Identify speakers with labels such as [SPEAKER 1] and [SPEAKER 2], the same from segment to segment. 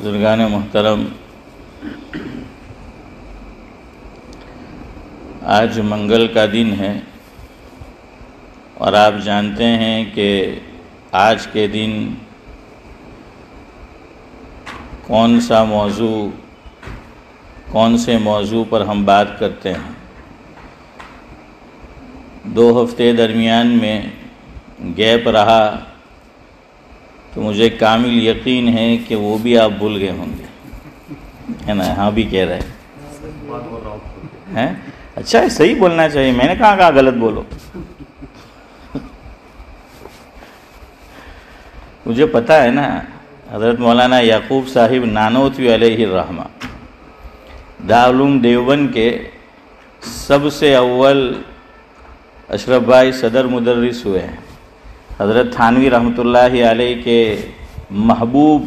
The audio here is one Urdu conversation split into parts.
[SPEAKER 1] بزرگان محترم، آج منگل کا دن ہے اور آپ جانتے ہیں کہ آج کے دن کون سے موضوع پر ہم بات کرتے ہیں۔ 2 ہفتے درمیان میں گیپ رہا تو مجھے کامل یقین ہے کہ وہ بھی آپ بھول گئے ہوں گے، ہے نا؟ ہاں بھی کہہ رہے ہیں۔ اچھا ہے، صحیح بولنا چاہیے، میں نے کہا غلط بولو۔ مجھے پتہ ہے نا، حضرت مولانا یعقوب صاحب نانوتوی علیہ الرحمہ دارالعلوم دیوبند کے سب سے اول اشرف بھائی صدر مدرس ہوئے ہیں۔ حضرت تھانوی رحمۃ اللہ علیہ کے محبوب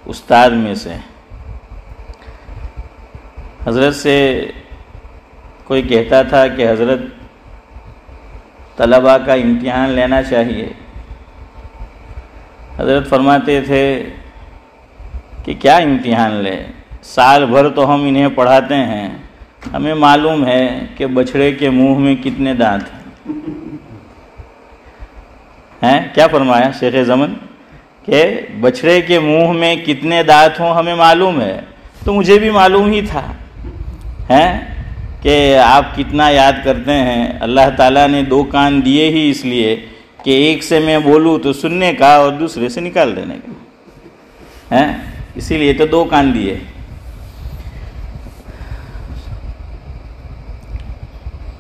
[SPEAKER 1] استاد میں سے۔ حضرت سے کوئی کہتا تھا کہ حضرت طلباء کا امتحان لینا چاہیے۔ حضرت فرماتے تھے کہ کیا امتحان لے، سال بھر تو ہم انہیں پڑھاتے ہیں، ہمیں معلوم ہے کہ بچھڑے کے منہ میں کتنے دانت ہیں۔ کیا فرمایا شیخ زمن کہ بچھڑے کے منہ میں کتنے دانت ہوں ہمیں معلوم ہے، تو مجھے بھی معلوم ہی تھا کہ آپ کتنا یاد کرتے ہیں۔ اللہ تعالیٰ نے 2 کان دیے ہی اس لیے کہ ایک سے میں بولوں تو سننے کا اور دوسرے سے نکال دینے کا، اسی لیے تو 2 کان دیے۔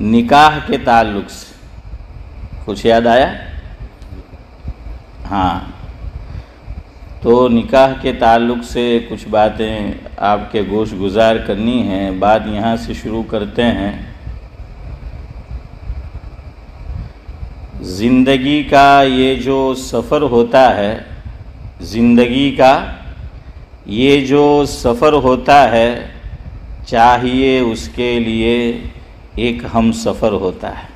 [SPEAKER 1] نکاح کے تعلق سے کچھ یاد آیا؟ ہاں، تو نکاح کے تعلق سے کچھ باتیں آپ کے گوش گزار کرنی ہیں۔ بات یہاں سے شروع کرتے ہیں۔ زندگی کا یہ جو سفر ہوتا ہے، زندگی کا یہ جو سفر ہوتا ہے، چاہیے اس کے لیے ایک ہم سفر ہوتا ہے۔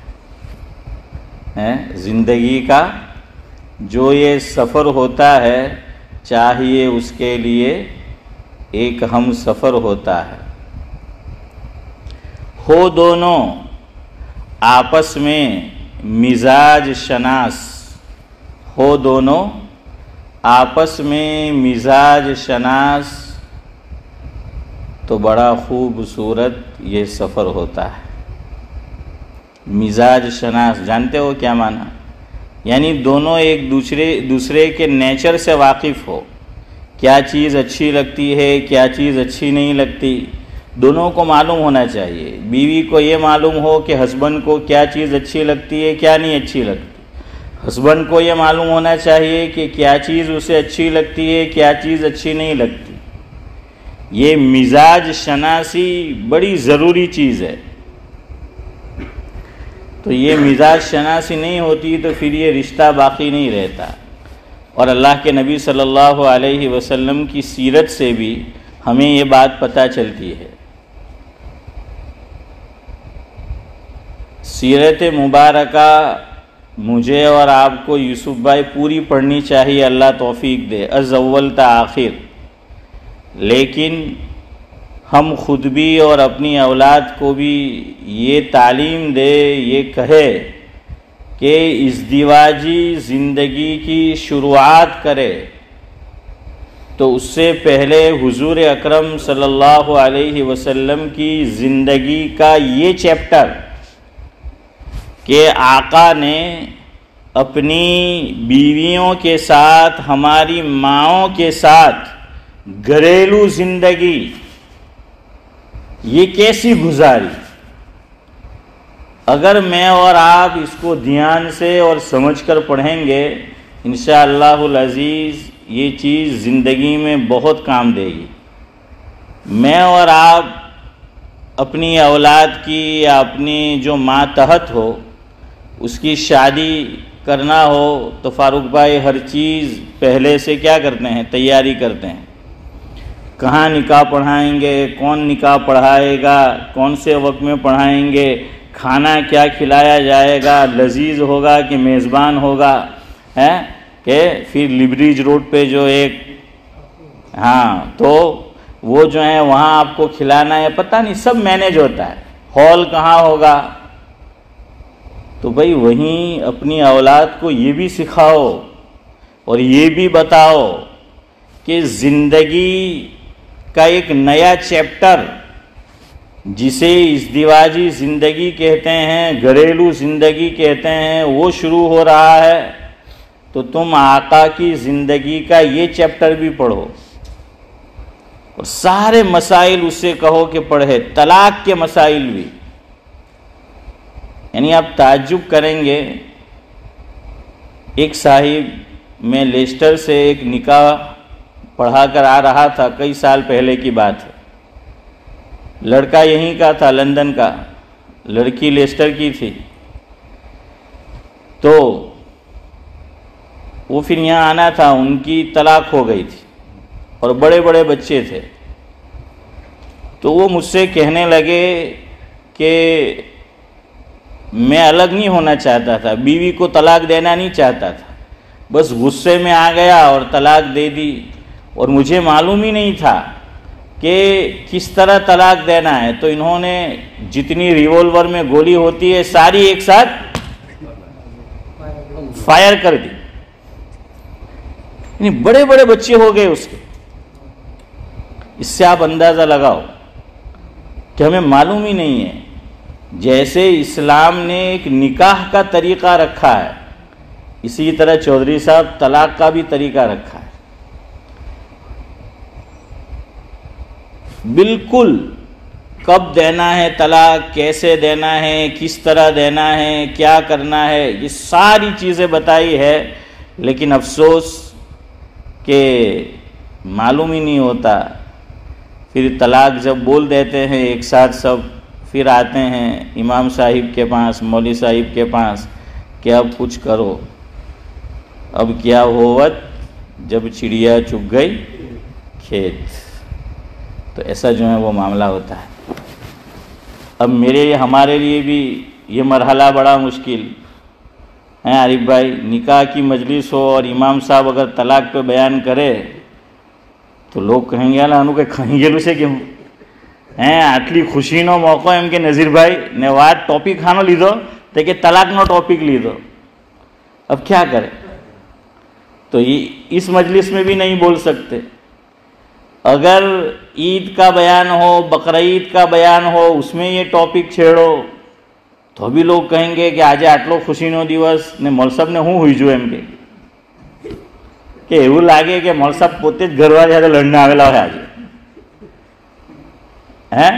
[SPEAKER 1] زندگی کا جو یہ سفر ہوتا ہے، چاہیے اس کے لیے ایک ہم سفر ہوتا ہے۔ ہو دونوں آپس میں مزاج شناس، ہو دونوں آپس میں مزاج شناس، تو بڑا خوبصورت یہ سفر ہوتا ہے۔ مزاج شناس جانتے ہو کیا معنی؟ یعنی دونوں ایک دوسرے کے نیچر سے واقف ہو، کیا چیز اچھی لگتی ہے، کیا چیز اچھی نہیں لگتی، دونوں کو معلوم ہونا چاہیے۔ بیوی کو یہ معلوم ہو کہ ہسبینڈ کو کیا چیز اچھی لگتی ہے، کیا نہیں اچھی لگتی۔ ہسبینڈ کو یہ معلوم ہونا چاہیے کہ کیا چیز اسے اچھی لگتی ہے، کیا چیز اچھی نہیں لگتی۔ یہ مزاج شناسی بڑی ضروری چیز ہے۔ تو یہ مزاج شناسی نہیں ہوتی تو پھر یہ رشتہ باقی نہیں رہتا۔ اور اللہ کے نبی صلی اللہ علیہ وسلم کی سیرت سے بھی ہمیں یہ بات پتہ چلتی ہے۔ سیرت مبارکہ مجھے اور آپ کو یوسف بھائی پوری پڑھنی چاہیے، اللہ توفیق دے، از اول تا آخر۔ لیکن ہم خود بھی اور اپنی اولاد کو بھی یہ تعلیم دے، یہ کہے کہ ازدواجی زندگی کی شروعات کرے تو اس سے پہلے حضور اکرم صلی اللہ علیہ وسلم کی زندگی کا یہ چیپٹر کہ آقا نے اپنی بیویوں کے ساتھ، ہماری ماؤں کے ساتھ گھریلو زندگی یہ کیسی گزاری، اگر میں اور آپ اس کو دھیان سے اور سمجھ کر پڑھیں گے، انشاءاللہ العزیز یہ چیز زندگی میں بہت کام دے گی۔ میں اور آپ اپنی اولاد کی یا اپنی جو ماتحت ہو اس کی شادی کرنا ہو تو فاروق بھائی ہر چیز پہلے سے کیا کرتے ہیں؟ تیاری کرتے ہیں۔ کہاں نکاح پڑھائیں گے، کون نکاح پڑھائے گا، کون سے وقت میں پڑھائیں گے، کھانا کیا کھلایا جائے گا، لذیذ ہوگا کہ میزبان ہوگا، کہ پھر لیبریج روڈ پہ جو ایک ہاں تو وہ جو ہے وہاں آپ کو کھلانا ہے، پتہ نہیں سب مینیج ہوتا ہے، ہال کہاں ہوگا. تو بھائی وہیں اپنی اولاد کو یہ بھی سکھاؤ اور یہ بھی بتاؤ کہ زندگی کا ایک نیا چیپٹر جسے ازدواجی زندگی کہتے ہیں، گھریلو زندگی کہتے ہیں، وہ شروع ہو رہا ہے. تو تم آقا کی زندگی کا یہ چیپٹر بھی پڑھو اور سارے مسائل اس سے کہو کہ پڑھے، طلاق کے مسائل بھی. یعنی آپ تعجب کریں گے، ایک صاحب میں لیسٹر سے ایک نکاح پڑھا کر آ رہا تھا، کئی سال پہلے کی بات ہے. لڑکا یہیں کا تھا، لندن کا، لڑکی لیسٹر کی تھی. تو وہ پھر یہاں آنا تھا، ان کی طلاق ہو گئی تھی اور بڑے بڑے بچے تھے. تو وہ مجھ سے کہنے لگے کہ میں الگ نہیں ہونا چاہتا تھا، بیوی کو طلاق دینا نہیں چاہتا تھا، بس غصے میں آ گیا اور طلاق دے دی، اور مجھے معلوم ہی نہیں تھا کہ کس طرح طلاق دینا ہے. تو انہوں نے جتنی ریوالور میں گولی ہوتی ہے ساری ایک ساتھ فائر کر دی. یعنی بڑے بڑے بچے ہو گئے اس کے. اس سے آپ اندازہ لگاؤ کہ ہمیں معلوم ہی نہیں ہے. جیسے اسلام نے ایک نکاح کا طریقہ رکھا ہے، اسی طرح چودھری صاحب طلاق کا بھی طریقہ رکھا ہے. بالکل کب دینا ہے طلاق، کیسے دینا ہے، کس طرح دینا ہے، کیا کرنا ہے، یہ ساری چیزیں بتائی ہے. لیکن افسوس کہ معلوم ہی نہیں ہوتا. پھر طلاق جب بول دیتے ہیں ایک ساتھ سب، پھر آتے ہیں امام صاحب کے پاس، مولوی صاحب کے پاس کہ اب کچھ کرو. اب کیا ہوت جب چڑیا چگ گئی کھیت. تو ایسا جو ہے وہ معاملہ ہوتا ہے. اب ہمارے لیے بھی یہ مرحلہ بڑا مشکل ہے. عارف بھائی، نکاح کی مجلس ہو اور امام صاحب اگر طلاق پہ بیان کرے تو لوگ کہیں گے اللہ انو کہ کہیں گے سے کیوں ہیں آٹلی خوشینو موقع એમ કે નઝીરભાઈ ને વાત ટોપિક ખાનો લીધો તો કે طلاقનો ટોપિક લીધો. اب کیا کرے؟ تو اس مجلس میں بھی نہیں بول سکتے. اگر عید کا بیان ہو، بقرعید کا بیان ہو، اس میں یہ ٹاپک چھیڑو تو بھی لوگ کہیں گے کہ آج આટલો ખુશીનો દિવસ ને મોલસાબ ને હું હુઈ જો એમ કે એવું લાગે કે મોલસાબ પોતે જ ઘરવાળી સાથે લડને આવેલા હોય આજે. ہیں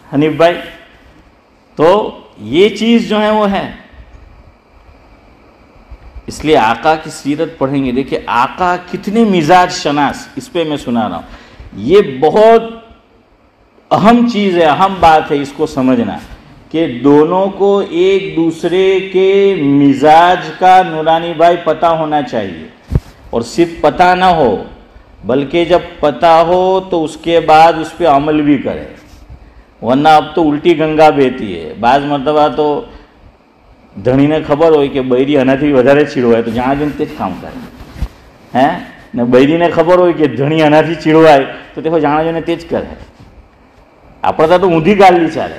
[SPEAKER 1] حنیف بھائی؟ تو یہ چیز جو ہے وہ ہے. اس لیے آقا کی سیرت پڑھیں گے. دیکھیں آقا کتنے مزاج شناس، اس پہ میں سنا رہا ہوں. یہ بہت اہم چیز ہے، اہم بات ہے اس کو سمجھنا کہ دونوں کو ایک دوسرے کے مزاج کا نورانی بھائی پتہ ہونا چاہیے. اور صرف پتہ نہ ہو بلکہ جب پتہ ہو تو اس کے بعد اس پہ عمل بھی کرے. ورنہ اب تو الٹی گنگا بہتی ہے. بعض مرتبہ تو ધણીને ખબર હોય કે બૈરી આનાથી વધારે ચીડવાય તો જ્યાં જઈને તે જ કામ કરે ને બૈરીને ખબર હોય કે ધણી આનાથી ચીડવાય તો તે જાણે જઈને તે જ કરે. આપણે તો ઊંધી ગાલી ચાલે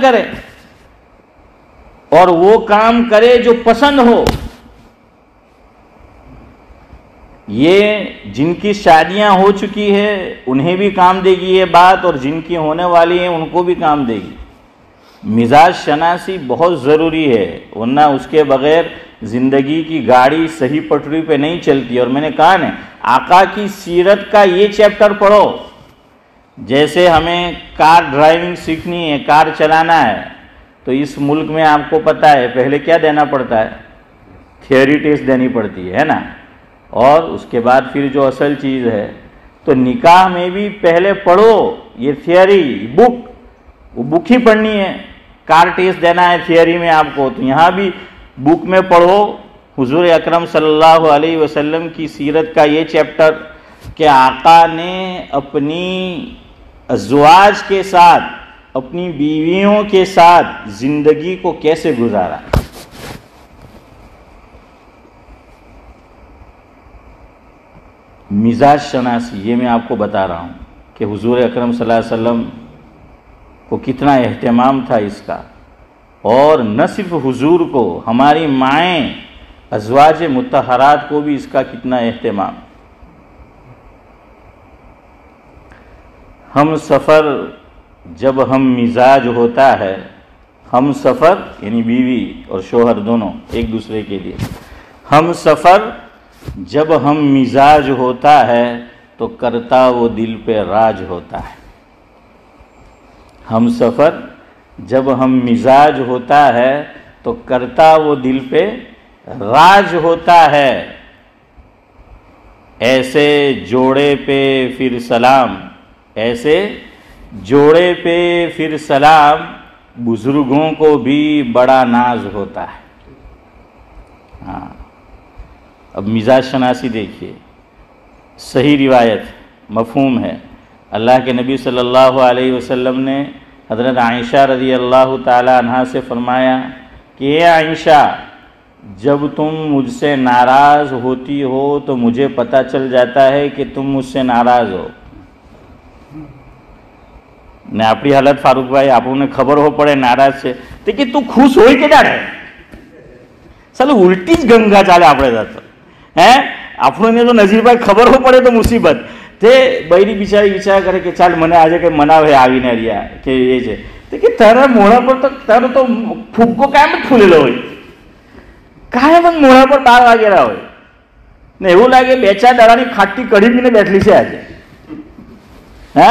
[SPEAKER 1] کرے اور وہ کام کرے جو پسند ہو. یہ جن کی شادیاں ہو چکی ہے انہیں بھی کام دے گی یہ بات، اور جن کی ہونے والی ہیں ان کو بھی کام دے گی. مزاج شناسی بہت ضروری ہے، ورنہ اس کے بغیر زندگی کی گاڑی صحیح پٹری پہ نہیں چلتی. اور میں نے کہا نا آقا کی سیرت کا یہ چیپٹر پڑھو. جیسے ہمیں کار ڈرائیونگ سیکھنی ہے، کار چلانا ہے، تو اس ملک میں آپ کو پتہ ہے پہلے کیا دینا پڑتا ہے؟ تھیوری ٹیسٹ دینی پڑتی ہے نا، اور اس کے بعد پھر جو اصل چیز ہے. تو نکاح میں بھی پہلے پڑھو یہ تھیوری بک، وہ بک ہی پڑھنی ہے. کار ٹیسٹ دینا ہے تھیوری میں آپ کو، تو یہاں بھی بک میں پڑھو حضور اکرم صلی اللہ علیہ وسلم کی سیرت کا یہ چیپٹر کہ آقا نے اپنی ازواج کے ساتھ، اپنی بیویوں کے ساتھ زندگی کو کیسے گزارا. مزاج شناسی، یہ میں آپ کو بتا رہا ہوں کہ حضور اکرم صلی اللہ علیہ وسلم کو کتنا اہتمام تھا اس کا، اور نہ صرف حضور کو، ہماری مائیں ازواج مطہرات کو بھی اس کا کتنا اہتمام۔ ہم سفر جب ہم مزاج ہوتا ہے، ہم سفر یعنی بیوی اور شوہر دونوں ایک دوسرے کے لیے، ہم سفر جب ہم مزاج ہوتا ہے تو کرتا وہ دل پہ راج ہوتا ہے۔ ہم سفر جب ہم مزاج ہوتا ہے تو کرتا وہ دل پہ راج ہوتا ہے۔ ایسے جوڑے پہ پھر سلام، ایسے جوڑے پہ پھر سلام، بزرگوں کو بھی بڑا ناز ہوتا ہے۔ ہاں، اب مزاج شناسی دیکھیے، صحیح روایت مفہوم ہے۔ اللہ کے نبی صلی اللہ علیہ وسلم نے حضرت عائشہ رضی اللہ تعالی عنہا سے فرمایا کہ اے عائشہ، جب تم مجھ سے ناراض ہوتی ہو تو مجھے پتہ چل جاتا ہے کہ تم مجھ سے ناراض ہو۔ ને આપણી હાલત ફારૂકભાઈ આપણને ખબર હો પડે નારાજ છે તો કે તું ખુશ હોય કે ડારે ચાલો ઉલટી જ ગંગા ચાલે આપણે જતો હે આપણને તો નજીરભાઈ ખબર હો પડે તો મુસીબત તે બૈરી બિચારી વિચાર કરે કે ચાલ મને આજે કંઈ મનાવે આવીને રહ્યા કે એ છે તો કે તારા મોઢા પર તો તારો તો ફૂગો કાયમ જ ફૂલેલો હોય, કાયમ જ મોઢા પર 12 વાગેલા હોય ને એવું લાગે 2-4 દાડાની ખાટી કઢી પીને બેઠલી છે આજે। હે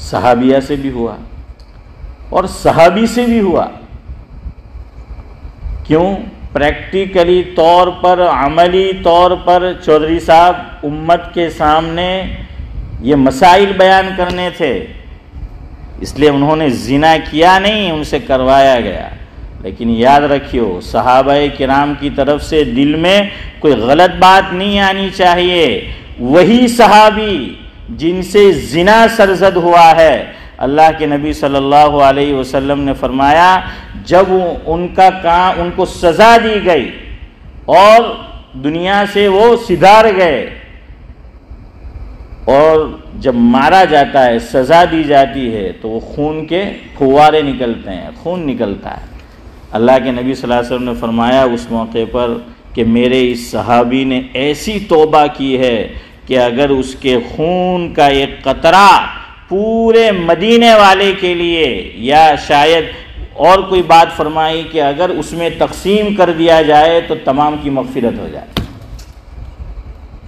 [SPEAKER 1] صحابیہ سے بھی ہوا اور صحابی سے بھی ہوا. کیوں؟ پریکٹیکلی طور پر، عملی طور پر چودھری صاحب امت کے سامنے یہ مسائل بیان کرنے تھے، اس لیے انہوں نے زنا کیا نہیں، ان سے کروایا گیا. لیکن یاد رکھیو، صحابہ کرام کی طرف سے دل میں کوئی غلط بات نہیں آنی چاہیے. وہی صحابی جن سے زنا سرزد ہوا ہے، اللہ کے نبی صلی اللہ علیہ وسلم نے فرمایا جب ان کو سزا دی گئی اور دنیا سے وہ سدھار گئے، اور جب مارا جاتا ہے، سزا دی جاتی ہے، تو وہ خون کے پھوارے نکلتے ہیں، خون نکلتا ہے. اللہ کے نبی صلی اللہ علیہ وسلم نے فرمایا اس موقع پر کہ میرے اس صحابی نے ایسی توبہ کی ہے کہ اگر اس کے خون کا ایک قطرہ پورے مدینے والے کے لیے، یا شاید اور کوئی بات فرمائی کہ اگر اس میں تقسیم کر دیا جائے تو تمام کی مغفرت ہو جائے.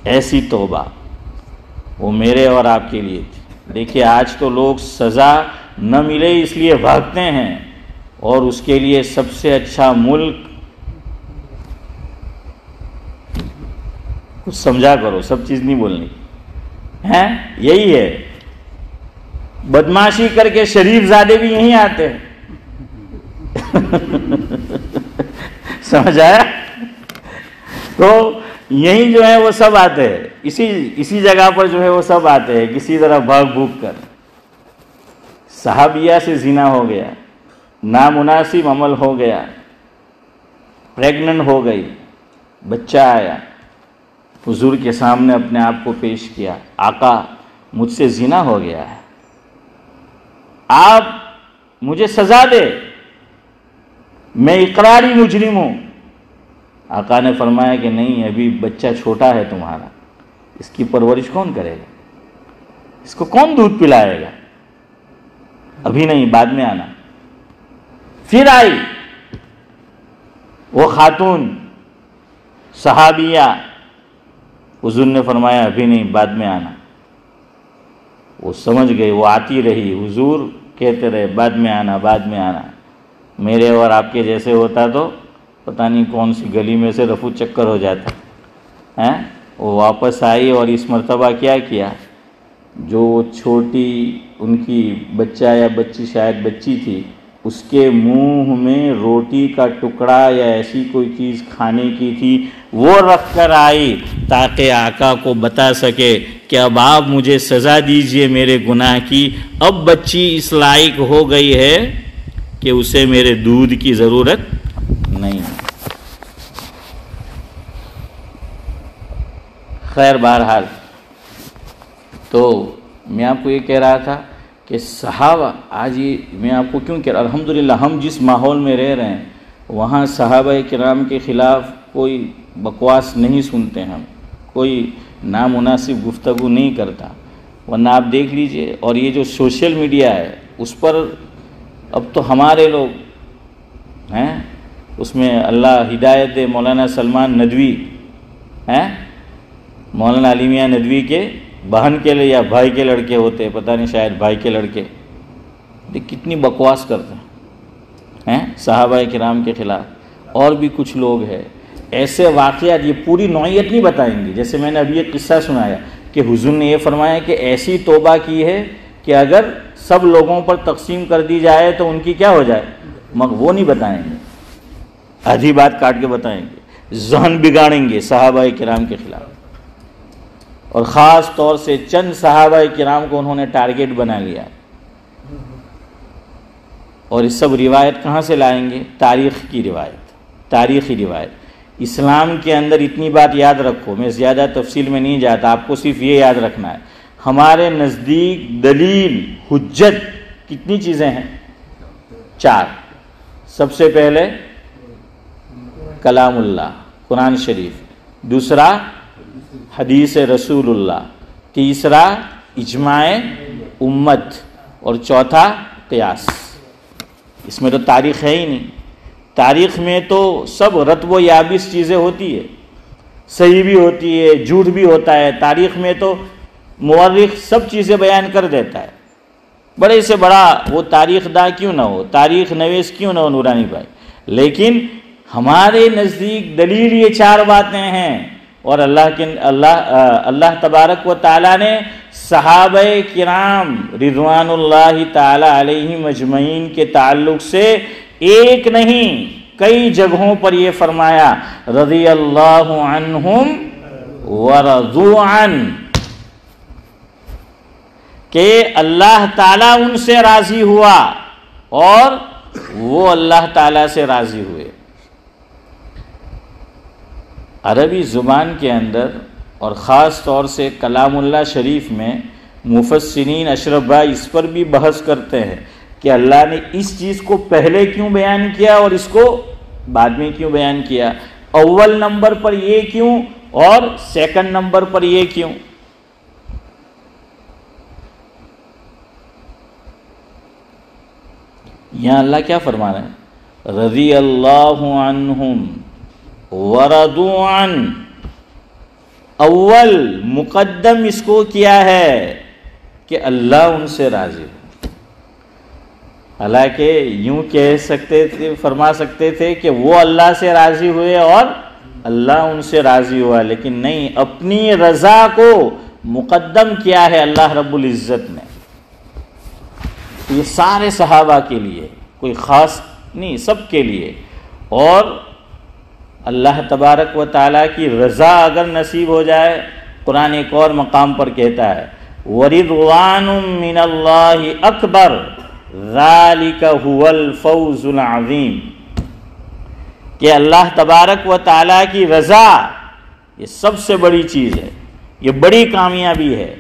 [SPEAKER 1] ایسی توبہ وہ میرے اور آپ کے لیے تھی. دیکھیے آج تو لوگ سزا نہ ملے اس لیے بھاگتے ہیں، اور اس کے لیے سب سے اچھا ملک، کچھ سمجھا کرو، سب چیز نہیں بولنی ہے، یہی ہے. بدماشی کر کے شریف زادے بھی یہیں آتے ہیں. سمجھ آیا؟ تو یہی جو ہے وہ سب آتے ہیں، اسی جگہ پر جو ہے وہ سب آتے ہیں کسی طرح بھاگ بھوک کر. صحابیہ سے زنا ہو گیا، نامناسب عمل ہو گیا، پریگننٹ ہو گئی، بچہ آیا، حضور کے سامنے اپنے آپ کو پیش کیا، آقا مجھ سے زنا ہو گیا ہے، آپ مجھے سزا دے، میں اقراری مجرم ہوں. آقا نے فرمایا کہ نہیں، ابھی بچہ چھوٹا ہے تمہارا، اس کی پرورش کون کرے گا، اس کو کون دودھ پلائے گا، ابھی نہیں، بعد میں آنا. پھر آئی وہ خاتون صحابیہ، حضور نے فرمایا ابھی نہیں، بعد میں آنا. وہ سمجھ گئی، وہ آتی رہی، حضور کہتے رہے بعد میں آنا، بعد میں آنا. میرے اور آپ کے جیسے ہوتا تو پتہ نہیں کون سی گلی میں سے رفو چکر ہو جاتا ہے. وہ واپس آئی اور اس مرتبہ کیا کیا، جو چھوٹی ان کی بچہ یا بچی، شاید بچی تھی، اس کے منہ میں روٹی کا ٹکڑا یا ایسی کوئی چیز کھانے کی تھی، وہ رکھ کر آئی تاکہ آقا کو بتا سکے کہ اب آپ مجھے سزا دیجئے میرے گناہ کی، اب بچی اس لائق ہو گئی ہے کہ اسے میرے دودھ کی ضرورت نہیں. خیر بہرحال، تو میں آپ کو یہ کہہ رہا تھا کہ صحابہ، آج یہ میں آپ کو کیوں کہہ رہا، الحمدللہ ہم جس ماحول میں رہ رہے ہیں وہاں صحابہ کرام کے خلاف کوئی بکواس نہیں سنتے، ہم کوئی نامناسب گفتگو نہیں کرتا. ورنہ آپ دیکھ لیجئے، اور یہ جو سوشل میڈیا ہے اس پر اب تو ہمارے لوگ ہیں، اس میں اللہ ہدایت دے، مولانا سلمان ندوی ہیں، مولانا علی میاں ندوی کے بہن کے لئے یا بھائی کے لڑکے ہوتے، پتہ نہیں شاید بھائی کے لڑکے، کتنی بکواس کرتے ہیں صحابہ کرام کے خلاف. اور بھی کچھ لوگ ہیں ایسے واقعات، یہ پوری نوعیت نہیں بتائیں گے. جیسے میں نے ابھی ایک قصہ سنایا کہ حضور نے یہ فرمایا کہ ایسی توبہ کی ہے کہ اگر سب لوگوں پر تقسیم کر دی جائے تو ان کی کیا ہو جائے، مگر وہ نہیں بتائیں گے، آدھی بات کاٹ کے بتائیں گے، ذہن بگاڑیں گے صحابہ کرام کے خلاف. اور خاص طور سے چند صحابہ کرام کو انہوں نے ٹارگیٹ بنا لیا. اور یہ سب روایت کہاں سے لائیں گے؟ تاریخ کی روایت، تاریخی روایت. اسلام کے اندر اتنی بات یاد رکھو، میں زیادہ تفصیل میں نہیں جاتا، آپ کو صرف یہ یاد رکھنا ہے، ہمارے نزدیک دلیل، حجت کتنی چیزیں ہیں؟ 4. سب سے پہلے کلام اللہ، قرآن شریف. دوسرا حدیث رسول اللہ. تیسرا اجماع امت. اور چوتھا قیاس. اس میں تو تاریخ ہے ہی نہیں. تاریخ میں تو سب رطب و یابس چیزیں ہوتی ہے، صحیح بھی ہوتی ہے، جھوٹ بھی ہوتا ہے. تاریخ میں تو مورخ سب چیزیں بیان کر دیتا ہے. بڑے سے بڑا وہ تاریخ داں کیوں نہ ہو، تاریخ نویس کیوں نہ ہو نورانی بھائی، لیکن ہمارے نزدیک دلیل یہ 4 باتیں ہیں، اور اللہ تبارک و تعالیٰ نے صحابہ کرام رضوان اللہ تعالی علیہم اجمعین کے تعلق سے ایک نہیں کئی جگہوں پر یہ فرمایا رضی اللہ عنہم ورضوا عنہ، کہ اللہ تعالیٰ ان سے راضی ہوا اور وہ اللہ تعالیٰ سے راضی ہوئے۔ عربی زبان کے اندر اور خاص طور سے کلام اللہ شریف میں مفسرین اشرف بھائی اس پر بھی بحث کرتے ہیں کہ اللہ نے اس چیز کو پہلے کیوں بیان کیا اور اس کو بعد میں کیوں بیان کیا، اول نمبر پر یہ کیوں اور سیکنڈ نمبر پر یہ کیوں۔ یہاں اللہ کیا فرما رہے ہیں؟ رضی اللہ عنہم ورضوا عنہ، اول مقدم اس کو کیا ہے کہ اللہ ان سے راضی ہو۔ حالانکہ یوں کہہ سکتے تھے، فرما سکتے تھے کہ وہ اللہ سے راضی ہوئے اور اللہ ان سے راضی ہوا، لیکن نہیں، اپنی رضا کو مقدم کیا ہے اللہ رب العزت نے۔ یہ سارے صحابہ کے لیے، کوئی خاص نہیں، سب کے لیے۔ اور اللہ تبارک و تعالیٰ کی رضا اگر نصیب ہو جائے، قرآن ایک اور مقام پر کہتا ہے وَرِضْوَانٌ مِّنَ اللَّهِ أَكْبَرُ ذَلِكَ هُوَ الْفَوْزُ الْعَظِيمُ، کہ اللہ تبارک و تعالیٰ کی رضا یہ سب سے بڑی چیز ہے، یہ بڑی کامیابی ہے۔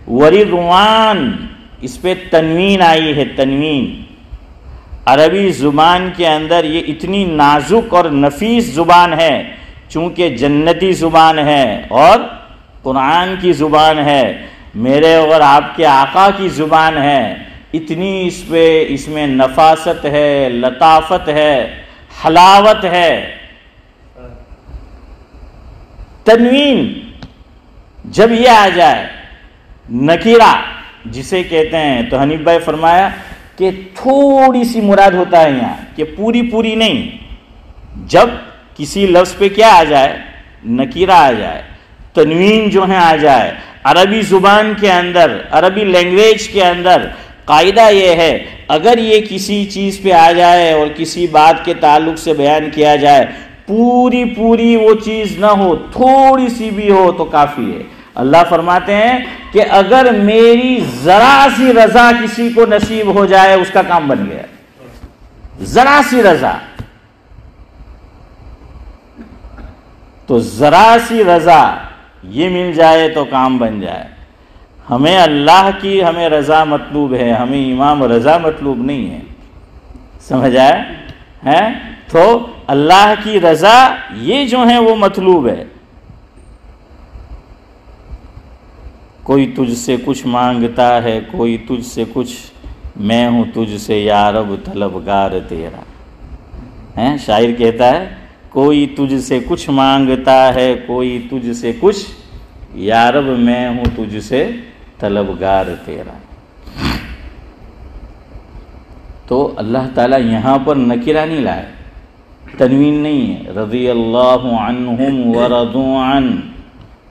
[SPEAKER 1] وَرِضْوَان، اس پہ تنوین آئی ہے، تنوین۔ عربی زبان کے اندر یہ اتنی نازک اور نفیس زبان ہے، چونکہ جنتی زبان ہے اور قرآن کی زبان ہے، میرے اور آپ کے آقا کی زبان ہے، اتنی اس میں نفاست ہے، لطافت ہے، حلاوت ہے۔ تنوین جب یہ آ جائے، نکیرہ جسے کہتے ہیں، تو حنیف بھائی فرمایا کہ تھوڑی سی مراد ہوتا ہے یہاں، کہ پوری پوری نہیں۔ جب کسی لفظ پہ کیا آ جائے؟ نکیرہ آ جائے، تنوین جو ہے آ جائے۔ عربی زبان کے اندر، عربی لینگویج کے اندر قاعدہ یہ ہے، اگر یہ کسی چیز پہ آ جائے اور کسی بات کے تعلق سے بیان کیا جائے، پوری پوری وہ چیز نہ ہو، تھوڑی سی بھی ہو تو کافی ہے۔ اللہ فرماتے ہیں کہ اگر میری ذرا سی رضا کسی کو نصیب ہو جائے، اس کا کام بن گیا۔ ذرا سی رضا، تو ذرا سی رضا یہ مل جائے تو کام بن جائے۔ ہمیں اللہ کی ہمیں رضا مطلوب ہے، ہمیں امام رضا مطلوب نہیں ہے، سمجھ آئے؟ تو اللہ کی رضا یہ جو ہے وہ مطلوب ہے۔ کوئی تجھ سے کچھ مانگتا ہے، کوئی تجھ سے کچھ، میں ہوں تجھ سے یا رب طلبگار تیرا۔ شاعر کہتا ہے کوئی تجھ سے کچھ مانگتا ہے، کوئی تجھ سے کچھ، یا رب میں ہوں تجھ سے طلبگار تیرا۔ تو اللہ تعالیٰ یہاں پر نکرہ نہیں لائے، تنوین نہیں ہے، رضی اللہ عنہم ورضوا عنہ۔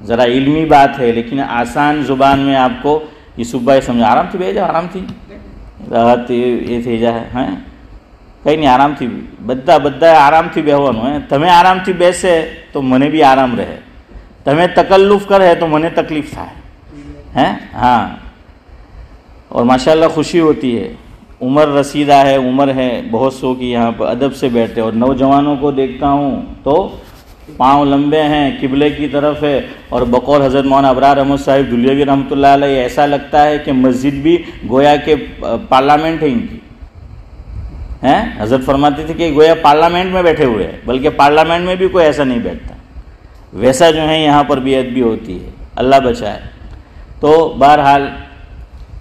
[SPEAKER 1] ذرا علمی بات ہے، لیکن آسان زبان میں آپ کو یوسف بھائی سمجھا۔ آرام تھی بھیجا، آرام تھی راحت یہ تھی جا ہے کہیں نہیں، آرام تھی بدہ آرام تھی بیہون ہے، تمہیں آرام تھی بیسے تو منے بھی آرام رہے، تمہیں تکلف کر ہے تو منے تکلیف تھا ہے۔ ہاں، اور ماشاءاللہ خوشی ہوتی ہے، عمر رسیدہ ہے، عمر ہے، بہت سو کی یہاں پر ادب سے بیٹھے، اور نوجوانوں کو دیکھتا ہوں تو پاؤں لمبے ہیں، قبلے کی طرف ہے، اور بقول حضرت مولانا ابرار احمد صاحب دھلیوی رحمۃ اللہ علیہ ایسا لگتا ہے کہ مسجد بھی گویا کہ پارلیمنٹ ہے ان کی۔ حضرت فرماتے تھے کہ گویا پارلیمنٹ میں بیٹھے ہوئے ہیں، بلکہ پارلیمنٹ میں بھی کوئی ایسا نہیں بیٹھتا، ویسا جو ہے یہاں پر بے ادبی ہوتی ہے، اللہ بچائے۔ تو بہرحال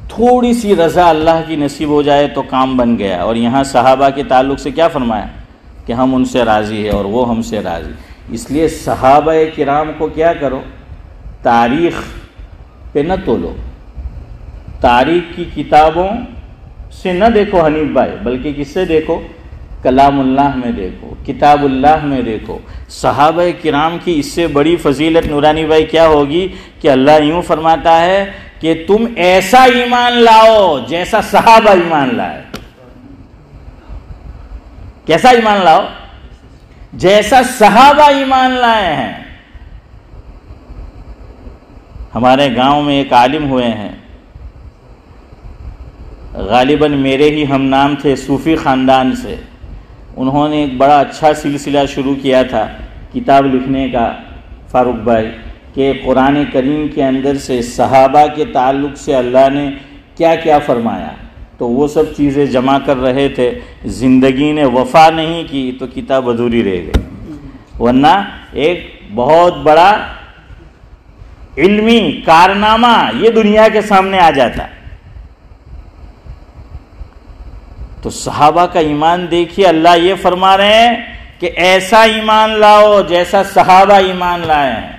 [SPEAKER 1] تھوڑی سی رضا اللہ کی نصیب ہو جائے تو کام بن گیا۔ اور یہاں صحابہ کے تعلق سے کیا فرمایا کہ ہم ان سے راضی ہیں اور وہ ہم سے راضی۔ اس لیے صحابہ کرام کو کیا کرو، تاریخ پہ نہ تولو، تاریخ کی کتابوں سے نہ دیکھو حنیف بھائی، بلکہ کس سے دیکھو؟ کلام اللہ میں دیکھو، کتاب اللہ میں دیکھو۔ صحابہ کرام کی اس سے بڑی فضیلت نورانی بھائی کیا ہوگی کہ اللہ یوں فرماتا ہے کہ تم ایسا ایمان لاؤ جیسا صحابہ ایمان لائے۔ کیسا ایمان لاؤ؟ جیسا صحابہ ایمان لائے ہیں۔ ہمارے گاؤں میں ایک عالم ہوئے ہیں، غالباً میرے ہی ہم نام تھے، صوفی خاندان سے۔ انہوں نے ایک بڑا اچھا سلسلہ شروع کیا تھا کتاب لکھنے کا، فاروق بھائی، کہ قرآن کریم کے اندر سے صحابہ کے تعلق سے اللہ نے کیا کیا فرمایا، تو وہ سب چیزیں جمع کر رہے تھے۔ زندگی نے وفا نہیں کی تو کتاب ادھوری رہ گئی، ورنہ ایک بہت بڑا علمی کارنامہ یہ دنیا کے سامنے آ جاتا۔ تو صحابہ کا ایمان دیکھیے، اللہ یہ فرما رہے ہیں کہ ایسا ایمان لاؤ جیسا صحابہ ایمان لائے ہیں۔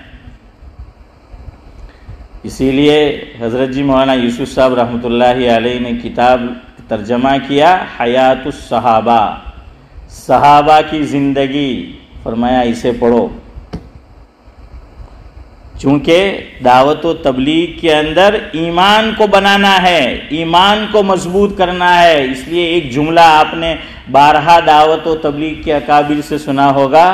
[SPEAKER 1] اسی لیے حضرت جی مولانا یوسف صاحب رحمۃ اللہ علیہ نے کتاب ترجمہ کیا حیات الصحابہ، صحابہ کی زندگی، فرمایا اسے پڑھو، چونکہ دعوت و تبلیغ کے اندر ایمان کو بنانا ہے، ایمان کو مضبوط کرنا ہے۔ اس لیے ایک جملہ آپ نے بارہا دعوت و تبلیغ کے اکابر سے سنا ہوگا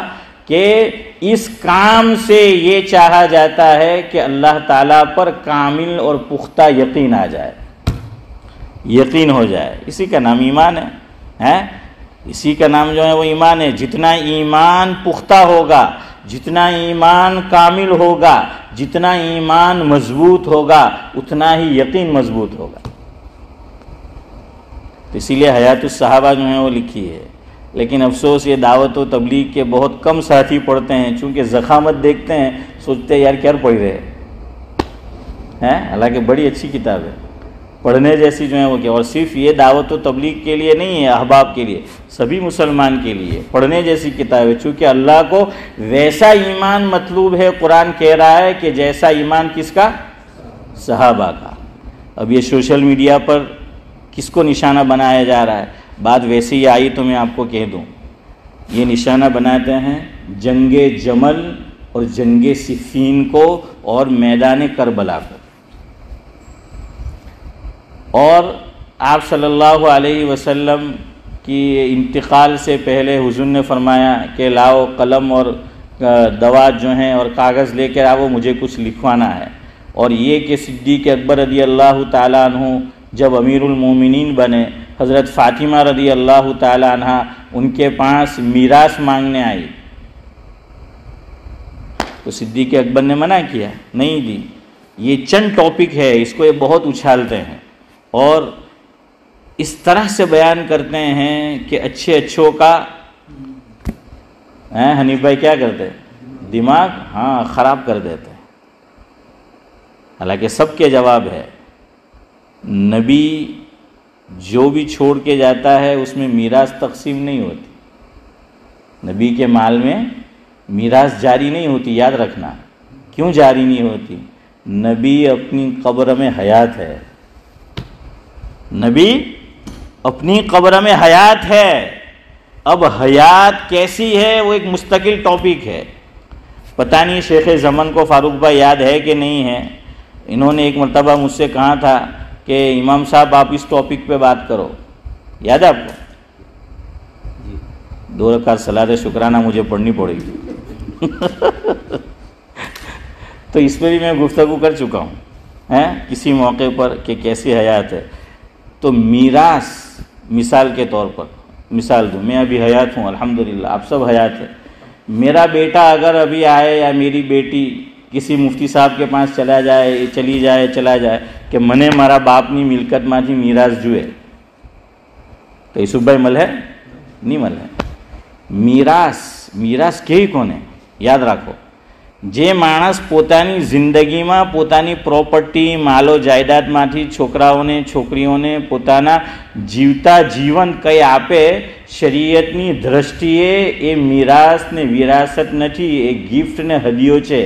[SPEAKER 1] کہ اس کام سے یہ چاہا جاتا ہے کہ اللہ تعالیٰ پر کامل اور پختہ یقین آ جائے، یقین ہو جائے۔ اسی کا نام ایمان ہے، اسی کا نام جو ہے وہ ایمان ہے۔ جتنا ایمان پختہ ہوگا، جتنا ایمان کامل ہوگا، جتنا ایمان مضبوط ہوگا، اتنا ہی یقین مضبوط ہوگا۔ تو اسی لیے حیات الصحابہ جو ہیں وہ لکھی ہے، لیکن افسوس یہ دعوت و تبلیغ کے بہت کم ساتھی پڑھتے ہیں، چونکہ زخامت دیکھتے ہیں سوچتے ہیں یار کیا پڑھ رہے ہیں، حالانکہ بڑی اچھی کتاب ہے، پڑھنے جیسی جو ہے وہ کیا۔ اور صرف یہ دعوت و تبلیغ کے لیے نہیں ہے، احباب کے لیے، سبھی مسلمان کے لیے پڑھنے جیسی کتاب ہے، چونکہ اللہ کو ویسا ایمان مطلوب ہے۔ قرآن کہہ رہا ہے کہ جیسا ایمان کس کا؟ صحابہ کا۔ اب یہ سوشل میڈیا پر کس کو نشانہ بنایا جا رہا ہے؟ بات ویسے ہی آئی تو میں آپ کو کہہ دوں، یہ نشانہ بناتے ہیں جنگ جمل اور جنگ صفین کو اور میدان کربلا کو۔ اور آپ صلی اللہ علیہ وسلم کی انتقال سے پہلے حضور نے فرمایا کہ لاؤ قلم اور دوات جو ہیں اور کاغذ لے کر آؤ، مجھے کچھ لکھوانا ہے۔ اور یہ کہ صدیق اکبر رضی اللہ تعالیٰ عنہ جب امیر المومنین بنے، حضرت فاطمہ رضی اللہ تعالیٰ عنہ ان کے پاس میراث مانگنے آئی تو صدیق اکبر نے منع کیا، نہیں دی۔ یہ چند ٹاپک ہے، اس کو یہ بہت اچھالتے ہیں اور اس طرح سے بیان کرتے ہیں کہ اچھے اچھوں کا حنیف بھائی کیا کرتے ہیں؟ دماغ خراب کر دیتے ہیں۔ حالانکہ سب کے جواب ہے، نبی جو بھی چھوڑ کے جاتا ہے اس میں میراث تقسیم نہیں ہوتی، نبی کے مال میں میراث جاری نہیں ہوتی، یاد رکھنا۔ کیوں جاری نہیں ہوتی؟ نبی اپنی قبر میں حیات ہے، نبی اپنی قبر میں حیات ہے۔ اب حیات کیسی ہے وہ ایک مستقل ٹاپک ہے، پتہ نہیں شیخ زمن کو فاروق بھائی یاد ہے کہ نہیں ہے۔ انہوں نے ایک مرتبہ مجھ سے کہا تھا کہ امام صاحب آپ اس ٹاپک پہ بات کرو، یاد ہے آپ کو؟ 2 رکعت صلاۃ شکرانہ مجھے پڑھنی پڑے گی تو اس پہ بھی میں گفتگو کر چکا ہوں کسی موقع پر کہ کیسی حیات ہے۔ تو میراث، مثال کے طور پر مثال دوں، میں ابھی حیات ہوں الحمدللہ، آپ سب حیات ہیں۔ میرا بیٹا اگر ابھی آئے یا میری بیٹی کسی مفتی صاحب کے پاس چلا جائے، چلی جائے، چلا جائے کہ منے مارا باپ نی ملکت ماں تھی میراث جوئے، تو یوسف بھائی مل ہے نہیں مل ہے؟ میراث કે કોને યાદ રાખો, જે માણસ પોતાની જિંદગીમાં પોતાની પ્રોપર્ટી, માલો જાયદાદમાંથી છોકરાઓને છોકરીઓને પોતાના જીવતા જીવન કંઈ આપે, શરીયતની દ્રષ્ટિએ એ મીરાસ ને વિરાસત નથી, એ ગિફ્ટ ને હદિયો છે।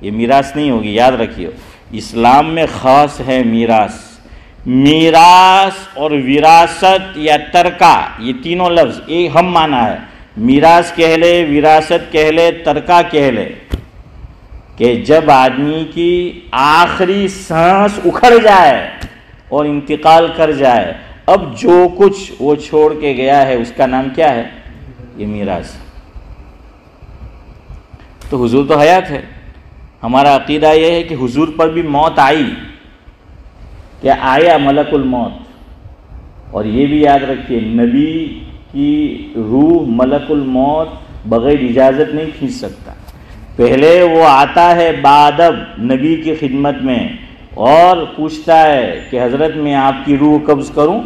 [SPEAKER 1] یہ میراث نہیں ہوگی، یاد رکھیے۔ اسلام میں خاص ہے میراث۔ میراث اور وراثت یا ترکہ، یہ تینوں لفظ ایک ہم معنی ہے۔ میراث کہہ لے، وراثت کہہ لے، ترکہ کہہ لے، کہ جب آدمی کی آخری سانس اکھڑ جائے اور انتقال کر جائے، اب جو کچھ وہ چھوڑ کے گیا ہے اس کا نام کیا ہے؟ یہ میراث۔ تو حضور تو حیات ہے، ہمارا عقیدہ یہ ہے کہ حضور پر بھی موت آئی، کہ آیا ملک الموت۔ اور یہ بھی یاد رکھیے، نبی کی روح ملک الموت بغیر اجازت نہیں کھینچ سکتا۔ پہلے وہ آتا ہے بادب نبی کی خدمت میں اور پوچھتا ہے کہ حضرت میں آپ کی روح قبض کروں۔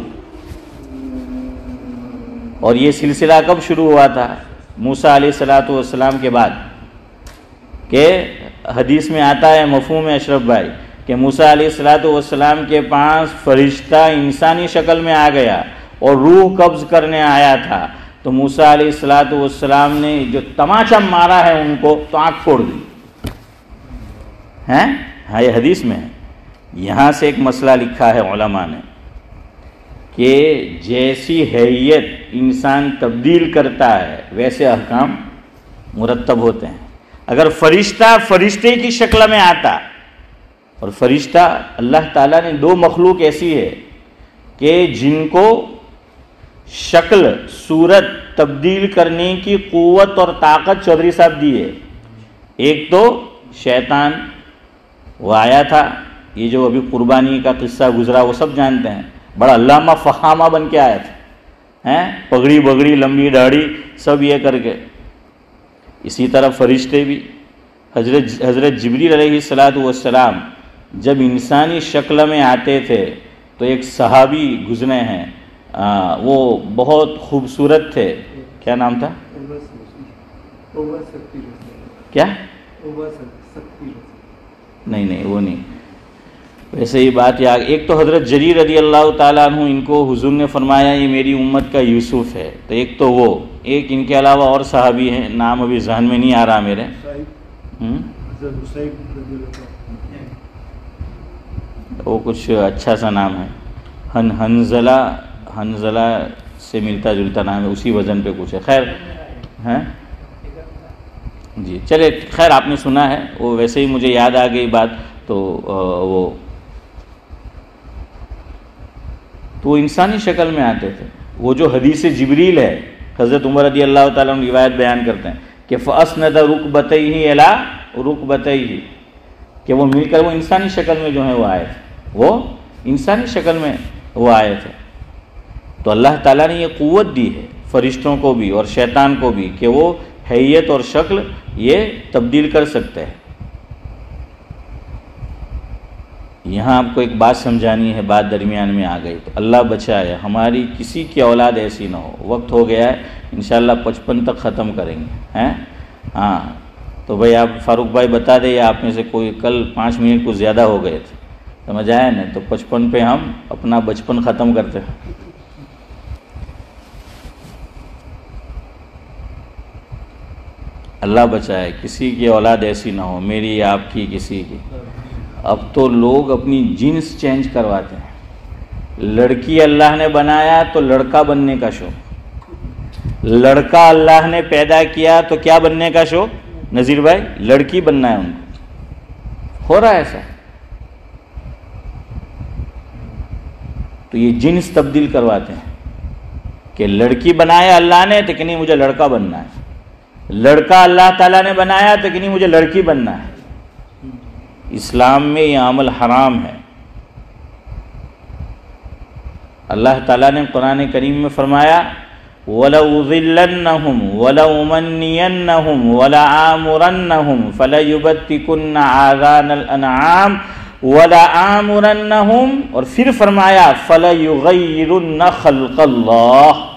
[SPEAKER 1] اور یہ سلسلہ کب شروع ہوا تھا؟ موسیٰ علیہ السلام کے بعد، کہ حدیث میں آتا ہے مفہوم اشرف بھائی کہ موسیٰ علیہ السلام کے پاس فرشتہ انسانی شکل میں آ گیا اور روح قبض کرنے آیا تھا، تو موسیٰ علیہ السلام نے جو تماچا مارا ہے ان کو تو آنکھ پھوڑ دی ہیں۔ ہاں یہ حدیث میں ہے۔ یہاں سے ایک مسئلہ لکھا ہے علماء نے کہ جیسی حیت انسان تبدیل کرتا ہے ویسے احکام مرتب ہوتے ہیں۔ اگر فرشتہ فرشتے کی شکل میں آتا، اور فرشتہ اللہ تعالیٰ نے دو مخلوق ایسی ہے کہ جن کو شکل صورت تبدیل کرنے کی قوت اور طاقت چودھری صاحب دی ہے۔ ایک تو شیطان، وہ آیا تھا، یہ جو ابھی قربانی کا قصہ گزرا وہ سب جانتے ہیں، بڑا علامہ فخامہ بن کے آیا تھا، پگڑی بگڑی لمبی داڑھی سب یہ کر کے۔ اسی طرح فرشتے بھی، حضرت جبریل علیہ السلام جب انسانی شکل میں آتے تھے تو ایک صحابی گزرے ہیں، وہ بہت خوبصورت تھے، کیا نام تھا؟ کیا؟ نہیں وہ نہیں، ویسے ہی بات یاد۔ ایک تو حضرت جریر رضی اللہ تعالیٰ عنہ، ان کو حضور نے فرمایا یہ میری امت کا یوسف ہے، تو ایک تو وہ، ایک ان کے علاوہ اور صحابی ہیں، نام ابھی ذہن میں نہیں آ رہا میرے۔ وہ کچھ اچھا سا نام ہے، حنزلہ سے ملتا جلتا نام ہے، اسی وزن پہ کچھ ہے، خیر ہیں جی، چلے خیر، آپ نے سنا ہے، وہ ویسے ہی مجھے یاد آ گئی بات۔ تو وہ انسانی شکل میں آتے تھے۔ وہ جو حدیث جبریل ہے، حضرت عمر رضی اللہ تعالیٰ عنہ روایت بیان کرتے ہیں کہ فَأَسْنَدَ رُكْبَتَيْهِ إِلَىٰ رُكْبَتَيْهِ، کہ وہ مل کر وہ انسانی شکل میں جو ہے وہ آئے تھے، وہ انسانی شکل میں وہ آئے تھے۔ تو اللہ تعالیٰ نے یہ قوت دی ہے فرشتوں کو بھی اور شیطان کو بھی کہ وہ حیت اور شکل یہ تبدیل کر سکتے ہیں۔ یہاں آپ کو ایک بات سمجھانی ہے، بات درمیان میں آ گئی، تو اللہ بچائے ہماری کسی کی اولاد ایسی نہ ہو۔ وقت ہو گیا ہے، انشاءاللہ 55 تک ختم کریں گے، ہیں؟ ہاں تو بھائی آپ فاروق بھائی بتا دیں، آپ میں سے کوئی کل 5 منٹ کچھ زیادہ ہو گئے تھے، سمجھ آیا نا؟ تو 55 پہ ہم اپنا بچپن ختم کرتے ہیں۔ اللہ بچائے کسی کی اولاد ایسی نہ ہو، میری آپ کی کسی کی۔ اب تو لوگ اپنی جنس چینج کرواتے ہیں۔ لڑکی اللہ نے بنایا تو لڑکا بننے کا شوق، لڑکا اللہ نے پیدا کیا تو کیا بننے کا شوق؟ نذیر بھائی لڑکی بننا ہے ان کو، ہو رہا ہے ایسا۔ تو یہ جنس تبدیل کرواتے ہیں کہ لڑکی بنایا اللہ نے تو کہ نہیں مجھے لڑکا بننا ہے، لڑکا اللہ تعالیٰ نے بنایا تو کہ نہیں مجھے لڑکی بننا ہے۔ اسلام میں یہ عمل حرام ہے۔ اللہ تعالیٰ نے قرآن کریم میں فرمایا وَلَأُضِلَّنَّهُمْ وَلَأُمَنِّيَنَّهُمْ وَلَآمُرَنَّهُمْ فَلَيُبَتِّكُنَّ آذَانَ الْأَنْعَامِ وَلَآمُرَنَّهُمْ، اور پھر فرمایا فَلَيُغَيِّرُنَّ خَلْقَ اللَّهِ،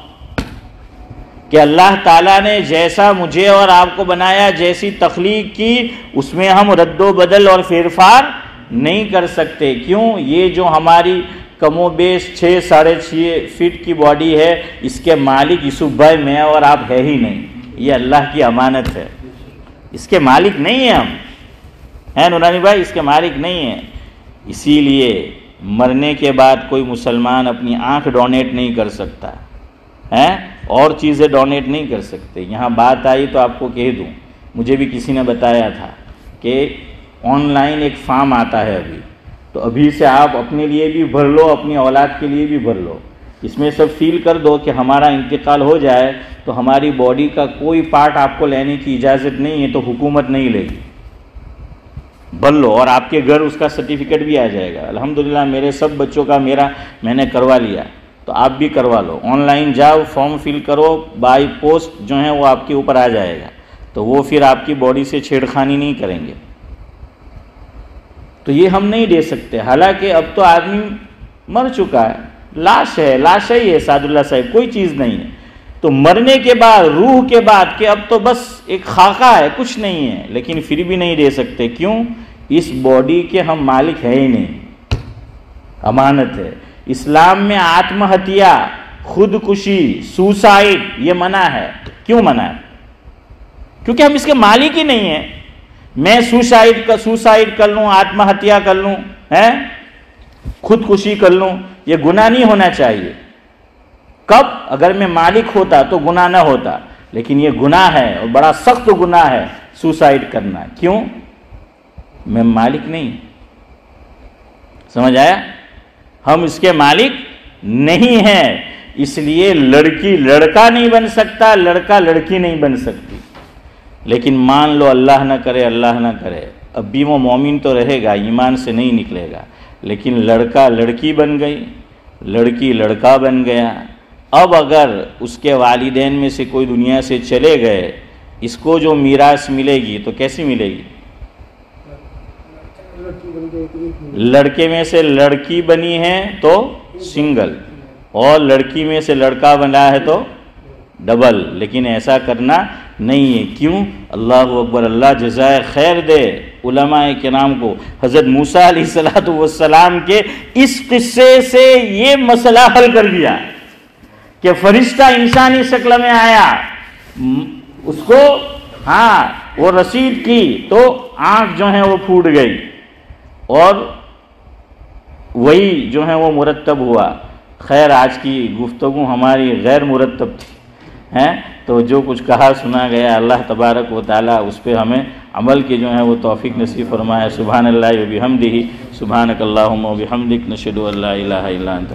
[SPEAKER 1] کہ اللہ تعالیٰ نے جیسا مجھے اور آپ کو بنایا، جیسی تخلیق کی، اس میں ہم رد و بدل اور پھیر پھار نہیں کر سکتے۔ کیوں؟ یہ جو ہماری کم و بیش 6 ساڑھے 6 فٹ کی باڈی ہے، اس کے مالک یوسف بھائی میں اور آپ ہے ہی نہیں، یہ اللہ کی امانت ہے، اس کے مالک نہیں ہیں ہم، ہیں نورانی بھائی، اس کے مالک نہیں ہیں۔ اسی لیے مرنے کے بعد کوئی مسلمان اپنی آنکھ ڈونیٹ نہیں کر سکتا ہے، اور چیزیں ڈونیٹ نہیں کر سکتے۔ یہاں بات آئی تو آپ کو کہہ دوں، مجھے بھی کسی نے بتایا تھا کہ آن لائن ایک فارم آتا ہے ابھی، تو ابھی سے آپ اپنے لیے بھی بھر لو، اپنی اولاد کے لیے بھی بھر لو۔ اس میں سب فیل کر دو کہ ہمارا انتقال ہو جائے تو ہماری باڈی کا کوئی پارٹ آپ کو لینے کی اجازت نہیں ہے، تو حکومت نہیں لے گی، بھر لو، اور آپ کے گھر اس کا سرٹیفکیٹ بھی آ جائے گا۔ الحمدللہ میرے سب بچوں کا میں نے کروا لیا، تو آپ بھی کروا لو۔ آن لائن جاؤ، فارم فل کرو، بائی پوسٹ جو ہے وہ آپ کے اوپر آ جائے گا، تو وہ پھر آپ کی باڈی سے چھیڑخانی نہیں کریں گے۔ تو یہ ہم نہیں دے سکتے، حالانکہ اب تو آدمی مر چکا ہے، لاش ہے، لاش ہی ہے سعد اللہ صاحب، کوئی چیز نہیں ہے۔ تو مرنے کے بعد، روح کے بعد، کہ اب تو بس ایک خاکہ ہے، کچھ نہیں ہے، لیکن پھر بھی نہیں دے سکتے۔ کیوں؟ اس باڈی کے ہم مالک ہیں ہی نہیں، امانت ہے۔ اسلام میں آتم ہتیا، خودکشی، سوسائڈ یہ منع ہے۔ کیوں منع ہے؟ کیونکہ ہم اس کے مالک ہی نہیں ہیں۔ میں سوسائڈ کر لوں، آتم ہتیا کر لوں، خودکشی کر لوں، یہ گناہ نہیں ہونا چاہیے۔ کب؟ اگر میں مالک ہوتا تو گناہ نہ ہوتا، لیکن یہ گناہ ہے، اور بڑا سخت گناہ ہے سوسائڈ کرنا۔ کیوں؟ میں مالک نہیں، سمجھ آیا؟ ہم اس کے مالک نہیں ہیں، اس لیے لڑکی لڑکا نہیں بن سکتا، لڑکا لڑکی نہیں بن سکتی۔ لیکن مان لو اللہ نہ کرے، اللہ نہ کرے، اب بھی وہ مومن تو رہے گا، ایمان سے نہیں نکلے گا، لیکن لڑکا لڑکی بن گئی، لڑکی لڑکا بن گیا۔ اب اگر اس کے والدین میں سے کوئی دنیا سے چلے گئے، اس کو جو میراث ملے گی تو کیسی ملے گی؟ لڑکے میں سے لڑکی بنی ہے تو سنگل، اور لڑکی میں سے لڑکا بنا ہے تو ڈبل، لیکن ایسا کرنا نہیں ہے۔ کیوں؟ اللہ اکبر، اللہ جزائے خیر دے علماء کرام کو۔ حضرت موسیٰ علیہ السلام کے اس قصے سے یہ مسئلہ حل کر دیا کہ فرشتہ انسانی شکل میں آیا، اس کو وہ رسید کی تو آنکھ جو ہے وہ پھوٹ گئی، اور وہی جو ہے وہ مرتب ہوا۔ خیر آج کی گفتگو ہماری غیر مرتب تھی، تو جو کچھ کہا سنا گیا، اللہ تبارک و تعالی اس پہ ہمیں عمل کی جو ہے وہ توفیق نصیب فرمائے۔ سبحان اللہ و بحمدہ، سبحانک اللہم و بحمدک، نشہد ان لا الہ الا انت۔